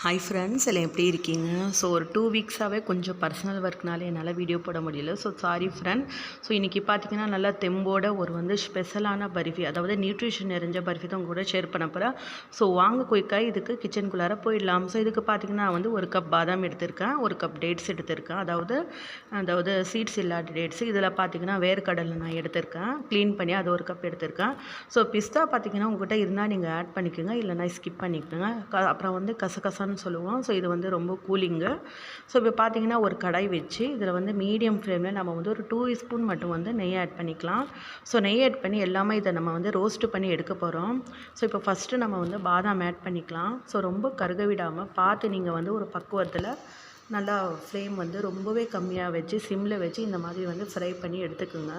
Hi friends எல்லாம் எப்படி இருக்கீங்க? ஸோ ஒரு 2 வீக்ஸாகவே கொஞ்சம் பர்சனல் ஒர்க்னால என்னால் வீடியோ போட முடியல. So sorry friend. ஸோ இன்றைக்கி பார்த்தீங்கன்னா நல்லா தெம்போட ஒரு ஸ்பெஷலான பர்ஃபி, அதாவது நியூட்ரிஷன் நிறைஞ்ச பர்ஃபி தான் உங்க கூட ஷேர் பண்ண போகிறேன். ஸோ வாங்க குயிக்காக இதுக்கு கிச்சனுக்குள்ளார போயிடலாம். ஸோ இதுக்கு பார்த்தீங்கன்னா நான் ஒரு கப் பாதாம் எடுத்திருக்கேன், ஒரு கப் டேட்ஸ் எடுத்திருக்கேன், அதாவது சீட்ஸ் இல்லாத டேட்ஸ். இதில் பார்த்தீங்கன்னா வேர்க்கடலை நான் எடுத்திருக்கேன், க்ளீன் பண்ணி அது ஒரு கப் எடுத்திருக்கேன். ஸோ பிஸ்தா பார்த்தீங்கன்னா உங்கள்கிட்ட இருந்தால் நீங்கள் ஆட் பண்ணிக்கோங்க, இல்லைனா ஸ்கிப் பண்ணிக்கோங்க. அப்புறம் கசகசான்னு சொல்லுவோம். ஸோ இது ரொம்ப கூலிங்கு. ஸோ இப்போ பார்த்தீங்கன்னா ஒரு கடாய் வச்சு இதில் மீடியம் ஃப்ளேமில் நம்ம ஒரு 2 ஸ்பூன் மட்டும் நெய் ஆட் பண்ணிக்கலாம். ஸோ நெய் ஆட் பண்ணி எல்லாமே இதை நம்ம ரோஸ்ட்டு பண்ணி எடுக்க போகிறோம். ஸோ இப்போ ஃபஸ்ட்டு நம்ம பாதாம் ஆட் பண்ணிக்கலாம். ஸோ ரொம்ப கருக விடாமல் பார்த்து நீங்கள் ஒரு பக்குவத்தில் நல்லா ஃப்ளேம் ரொம்பவே கம்மியாக வச்சு சிம்மில் வச்சு இந்த மாதிரி ஃப்ரை பண்ணி எடுத்துக்குங்க.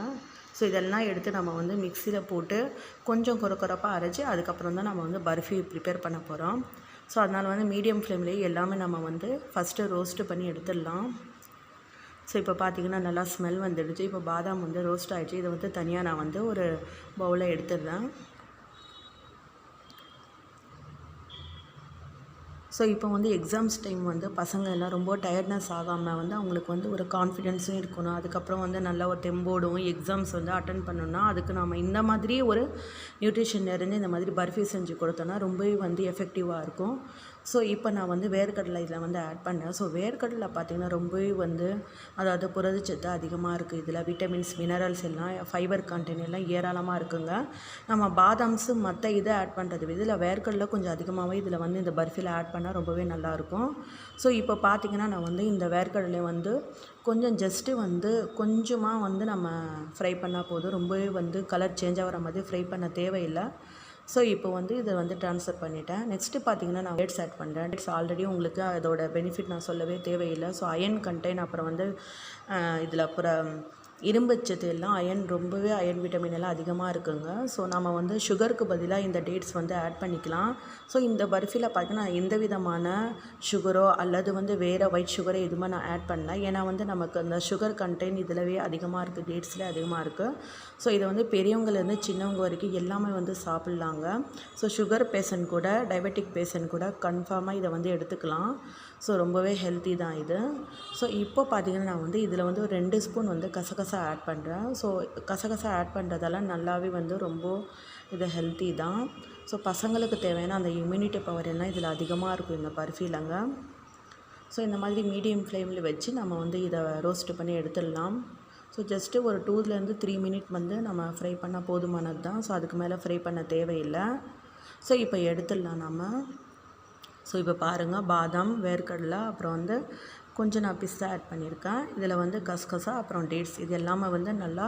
ஸோ இதெல்லாம் எடுத்து நம்ம மிக்சியில் போட்டு கொஞ்சம் கொரப்பாக அரைச்சி அதுக்கப்புறம் தான் நம்ம பர்ஃபி ப்ரிப்பேர் பண்ண போகிறோம். ஸோ அதனால் மீடியம் ஃப்ளேம்லேயே எல்லாமே நம்ம ஃபஸ்ட்டு ரோஸ்ட்டு பண்ணி எடுத்துடலாம். ஸோ இப்போ பார்த்திங்கன்னா நல்லா ஸ்மெல் வந்துடுச்சு. இப்போ பாதாம் ரோஸ்ட் ஆகிடுச்சு. இதை தனியாக நான் ஒரு பவுலில் எடுத்துடுறேன். ஸோ இப்போ எக்ஸாம்ஸ் டைம் பசங்க எல்லாம் ரொம்ப டயர்ட்னஸ் ஆகாமல் அவங்களுக்கு ஒரு கான்ஃபிடென்ஸும் இருக்கணும். அதுக்கப்புறம் நல்ல ஒரு தெம்போடும் எக்ஸாம்ஸ் அட்டன் பண்ணணும்னா அதுக்கு நம்ம இந்த மாதிரி ஒரு நியூட்ரிஷன் நிறைஞ்ச இந்த மாதிரி பர்ஃபி செஞ்சு கொடுத்தோன்னா ரொம்பவே எஃபெக்டிவாக இருக்கும். ஸோ இப்போ நான் வேர்க்கடலை இதில் ஆட் பண்ணேன். ஸோ வேர்க்கடலை பார்த்திங்கன்னா ரொம்பவே அதாவது புரதச்சத்து அதிகமாக இருக்குது. இதில் விட்டமின்ஸ், மினரல்ஸ் எல்லாம், ஃபைபர் கண்டென்ட் எல்லாம் ஏராளமாக இருக்குங்க. நம்ம பாதாம்ஸு மற்ற இதை ஆட் பண்ணுறது இதில் வேர்க்கடலை கொஞ்சம் அதிகமாகவே இதில் இந்த பர்ஃபியில் ஆட் பண்ணால் ரொம்பவே நல்லாயிருக்கும். ஸோ இப்போ பார்த்திங்கன்னா நான் இந்த வேர்க்கடலை கொஞ்சம் ஜஸ்ட்டு கொஞ்சமாக நம்ம ஃப்ரை பண்ணால் போதும். ரொம்பவே கலர் சேஞ்ச் ஆகிற மாதிரி ஃப்ரை பண்ண தேவையில்லை. ஸோ இப்போ இதை ட்ரான்ஸ்ஃபர் பண்ணிட்டேன். நெக்ஸ்ட்டு பார்த்தீங்கன்னா நான் டேட்ஸ் ஆட் பண்ணுறேன். டேட்ஸ் ஆல்ரெடி உங்களுக்கு அதோட பெனிஃபிட் நான் சொல்லவே தேவையில்லை. ஸோ அயன் கண்டெயின், அப்புறம் இதில் அப்புறம் இரும்புச்சத்து எல்லாம் ரொம்பவே அயன் விட்டமின் எல்லாம் அதிகமாக இருக்குங்க. ஸோ நம்ம சுகருக்கு பதிலாக இந்த டேட்ஸ் ஆட் பண்ணிக்கலாம். ஸோ இந்த பர்ஃபியில் பார்த்தீங்கன்னா எந்த விதமான சுகரோ அல்லது வேறு ஒயிட் சுகரோ எதுவுமே நான் ஆட் பண்ணல. ஏன்னா நமக்கு அந்த சுகர் கண்டெயின் இதிலவே அதிகமாக இருக்குது, டேட்ஸில் அதிகமாக இருக்குது. ஸோ இதை பெரியவங்கலேருந்து சின்னவங்க வரைக்கும் எல்லாமே சாப்பிட்லாங்க. ஸோ சுகர் பேஷண்ட் கூட, டயபெட்டிக் பேஷண்ட் கூட கன்ஃபார்மாக இதை எடுத்துக்கலாம். ஸோ ரொம்பவே ஹெல்த்தி தான் இது. ஸோ இப்போ பார்த்திங்கன்னா நான் இதில் ஒரு 2 ஸ்பூன் கசகசா ஆட் பண்ணுறேன். ஸோ கசகசா ஆட் பண்ணுறதால நல்லாவே ரொம்ப இது ஹெல்த்தி தான். ஸோ பசங்களுக்கு தேவையான அந்த இம்யூனிட்டி பவர் எல்லாம் இதில் அதிகமாக இருக்கும் இந்த பர்ஃபிலங்க. ஸோ இந்த மாதிரி மீடியம் ஃப்ளேமில் வச்சு நம்ம இதை ரோஸ்ட் பண்ணி எடுத்துடலாம். ஸோ ஜஸ்ட்டு ஒரு 2 to 3 மினிட் நம்ம ஃப்ரை பண்ணால் போதுமானது தான். ஸோ அதுக்கு மேலே ஃப்ரை பண்ண தேவையில்லை. ஸோ இப்போ எடுத்துடலாம் நம்ம. ஸோ இப்போ பாருங்கள், பாதாம், வேர்க்கடலை, அப்புறம் கொஞ்சம் நான் பிஸ்தா ஆட் பண்ணியிருக்கேன். இதில் கசகசா, அப்புறம் டேட்ஸ் இது எல்லாமே நல்லா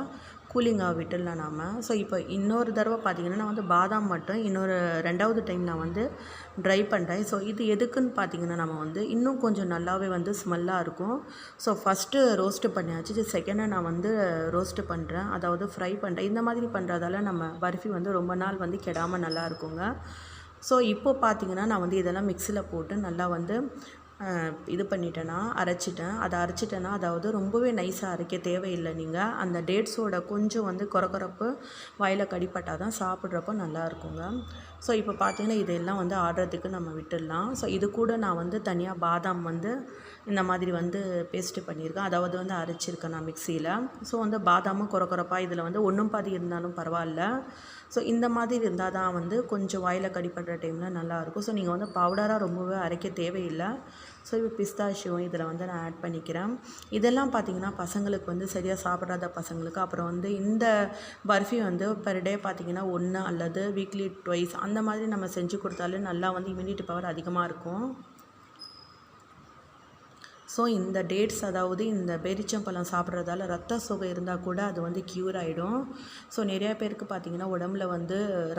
கூலிங்காக விட்டுடலாம் நாம். ஸோ இப்போ இன்னொரு தடவை பார்த்திங்கன்னா நான் பாதாம் மட்டும் இன்னொரு 2வது டைம் நான் ட்ரை பண்ணுறேன். ஸோ இது எதுக்குன்னு பார்த்திங்கன்னா நம்ம இன்னும் கொஞ்சம் நல்லாவே ஸ்மெல்லாக இருக்கும். ஸோ ஃபஸ்ட்டு ரோஸ்ட்டு பண்ணியாச்சு, செகண்டாக நான் ரோஸ்ட்டு பண்ணுறேன், அதாவது ஃப்ரை பண்ணுறேன். இந்த மாதிரி பண்ணுறதால நம்ம பர்ஃபி ரொம்ப நாள் கெடாமல் நல்லா இருக்குங்க. ஸோ இப்போ பார்த்திங்கன்னா நான் இதெல்லாம் மிக்சியில் போட்டு நல்லா இது பண்ணிட்டேன்னா அரைச்சிட்டேன். அதை அரைச்சிட்டேன்னா அதாவது ரொம்பவே நைஸாக அரைக்க தேவையில்லை. நீங்கள் அந்த டேட்ஸோட கொஞ்சம் கொரப்பு வாயில் கடிப்பட்டால் தான் சாப்பிட்றப்போ நல்லா இருக்குங்க. ஸோ இப்போ பார்த்திங்கன்னா இதெல்லாம் ஆடுறதுக்கு நம்ம விட்டுடலாம். ஸோ இது கூட நான் தனியாக பாதாம் இந்த மாதிரி பேஸ்ட்டு பண்ணியிருக்கேன், அதாவது அரைச்சிருக்கேன் நான் மிக்சியில். ஸோ பாதாமும் கொரப்பாக இதில் ஒன்றும் பாதி இருந்தாலும் பரவாயில்ல. ஸோ இந்த மாதிரி இருந்தால் தான் கொஞ்சம் வாயில் கடிப்படுற டைமில் நல்லாயிருக்கும். ஸோ நீங்கள் பவுடராக ரொம்பவே அரைக்க தேவையில்லை. ஸோ இப்போ பிஸ்தாஷியும் இதில் நான் ஆட் பண்ணிக்கிறேன். இதெல்லாம் பார்த்திங்கன்னா பசங்களுக்கு சரியாக சாப்பிடாத பசங்களுக்கு, அப்புறம் இந்த பர்ஃபி பெர் டே பார்த்திங்கன்னா 1 அல்லது வீக்லி 2 அந்த மாதிரி நம்ம செஞ்சு கொடுத்தாலே நல்லா இம்யூனிட்டி பவர் அதிகமாக இருக்கும். ஸோ இந்த டேட்ஸ், அதாவது இந்த பேரிச்சம்பழம் சாப்பிட்றதால ரத்த சோகை இருந்தால் கூட அது க்யூர் ஆகிடும். ஸோ நிறையா பேருக்கு பார்த்திங்கன்னா உடம்புல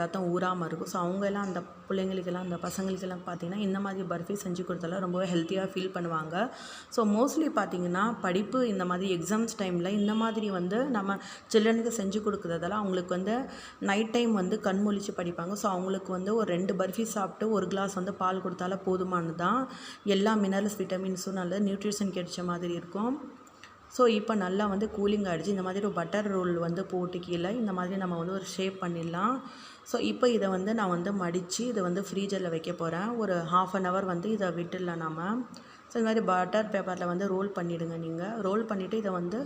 ரத்தம் ஊறாமல் இருக்கும். ஸோ அவங்கெல்லாம் அந்த பிள்ளைங்களுக்கெல்லாம் அந்த பசங்களுக்கெல்லாம் பார்த்திங்கன்னா இந்த மாதிரி பர்ஃபி செஞ்சு கொடுத்தால ரொம்பவே ஹெல்த்தியாக ஃபீல் பண்ணுவாங்க. ஸோ மோஸ்ட்லி பார்த்திங்கன்னா படிப்பு இந்த மாதிரி எக்ஸாம்ஸ் டைமில் இந்த மாதிரி நம்ம சில்ட்ரனுக்கு செஞ்சு கொடுக்குறதால அவங்களுக்கு நைட் டைம் கண் முழிச்சு படிப்பாங்க. ஸோ அவங்களுக்கு ஒரு 2 பர்ஃபி சாப்பிட்டு 1 கிளாஸ் பால் கொடுத்தால போதுமானது தான். எல்லா மினரல்ஸ், விட்டமின்ஸும் நல்ல நியூட்ரிஷன் கிடைச்ச மாதிரி இருக்கும். ஸோ இப்போ நல்லா கூலிங் ஆகிடுச்சு. இந்த மாதிரி ஒரு பட்டர் ரோல் போட்டு கீழே இந்த மாதிரி நம்ம ஒரு ஷேப் பண்ணிடலாம். ஸோ இப்போ இதை வந்து நான் வந்து மடித்து இதை வந்து ஃப்ரீஜரில் வைக்க போகிறேன். ஒரு 1/2 hour வந்து இதை விட்டுடலாம் நம்ம. ஸோ இந்த மாதிரி பட்டர் பேப்பரில் வந்து ரோல் பண்ணிவிடுங்க நீங்கள். ரோல் பண்ணிவிட்டு இதை வந்து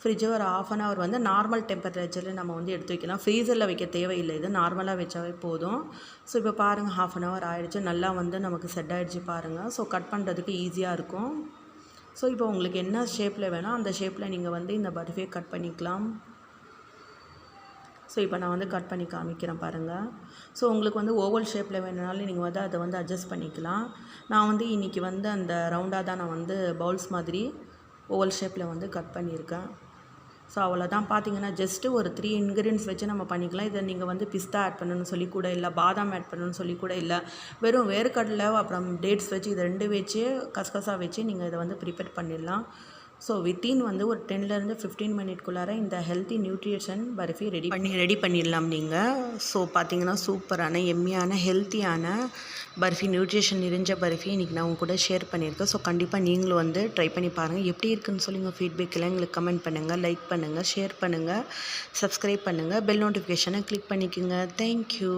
ஃப்ரிட்ஜை ஒரு 1/2 hour வந்து நார்மல் டெம்பரேச்சரில் நம்ம வந்து எடுத்து வைக்கலாம். ஃப்ரீசரில் வைக்க தேவையில்லை, இது நார்மலாக வச்சாவே போதும். ஸோ இப்போ பாருங்கள் 1/2 hour ஆகிடுச்சு, நல்லா வந்து நமக்கு செட் ஆகிடுச்சு பாருங்கள். ஸோ கட் பண்ணுறதுக்கு ஈஸியாக இருக்கும். ஸோ இப்போ உங்களுக்கு என்ன ஷேப்பில் வேணும் அந்த ஷேப்பில் நீங்கள் வந்து இந்த பர்ஃபியை கட் பண்ணிக்கலாம். ஸோ இப்போ நான் வந்து கட் பண்ணி காமிக்கிறேன் பாருங்கள். ஸோ உங்களுக்கு வந்து ஓவல் ஷேப்பில் வேணுனாலும் நீங்கள் வந்து அதை வந்து அட்ஜஸ்ட் பண்ணிக்கலாம். நான் வந்து இன்றைக்கி வந்து அந்த ரவுண்டாக தான் நான் வந்து பவுல்ஸ் மாதிரி ஓவல் ஷேப்பில் வந்து கட் பண்ணியிருக்கேன். ஸோ அவ்வளோதான். பார்த்தீங்கன்னா ஜஸ்ட்டு ஒரு 3 ingredients வச்சு நம்ம பண்ணிக்கலாம். இதை நீங்கள் வந்து பிஸ்தா ஆட் பண்ணணும்னு சொல்லி கூட இல்லை, பாதாம் ஆட் பண்ணணும்னு சொல்லி கூட இல்லை, வெறும் வேர்க்கடலை அப்புறம் டேட்ஸ் வச்சு இது 2 வச்சு கசகசா வச்சு நீங்கள் இதை வந்து ப்ரிப்பேர் பண்ணிடலாம். ஸோ வித்தின் வந்து ஒரு 10 to 15 minutesக்குள்ளார இந்த ஹெல்த்தி நியூட்ரிஷன் பர்ஃபி ரெடி பண்ணிடலாம் நீங்கள். ஸோ பார்த்தீங்கன்னா சூப்பரான எம்மியான ஹெல்த்தியான பர்ஃபி, நியூட்ரிஷன் நிறைஞ்ச பர்ஃபி இன்றைக்கி நான் உங்க கூட ஷேர் பண்ணியிருக்கேன். ஸோ கண்டிப்பாக நீங்களும் வந்து ட்ரை பண்ணி பாருங்கள். எப்படி இருக்குன்னு சொல்லி உங்கள் ஃபீட்பேக்கெல்லாம் எங்களுக்கு கமெண்ட் பண்ணுங்கள், லைக் பண்ணுங்கள், ஷேர் பண்ணுங்கள், சப்ஸ்கிரைப் பண்ணுங்கள், பெல் நோட்டிஃபிகேஷனை கிளிக் பண்ணிக்கோங்க. தேங்க்யூ.